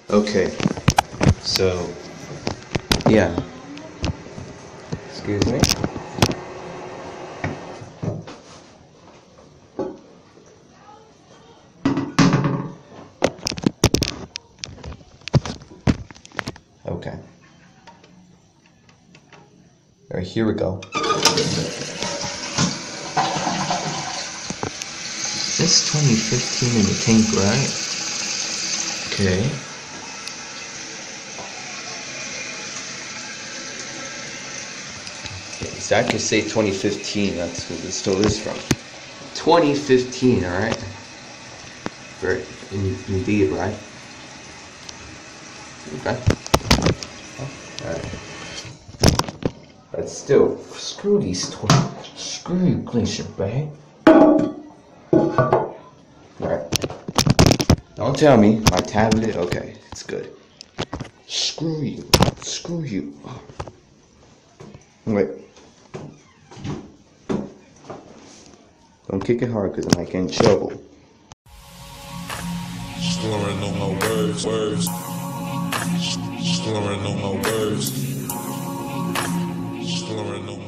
Okay, so yeah, excuse me. Okay, all right, here we go. This 2015 in the tank, right? Okay. So I could say 2015, that's what this still is from. 2015, alright? Very indeed, right? Okay. Alright. But still, screw these toys. Screw you, Glacier bag. Alright. Don't tell me, my tablet, okay, it's good. Screw you. Screw you. Wait. Don't kick it hard because I might get in trouble. Slurring on my words. Slurring on my words. Slurring on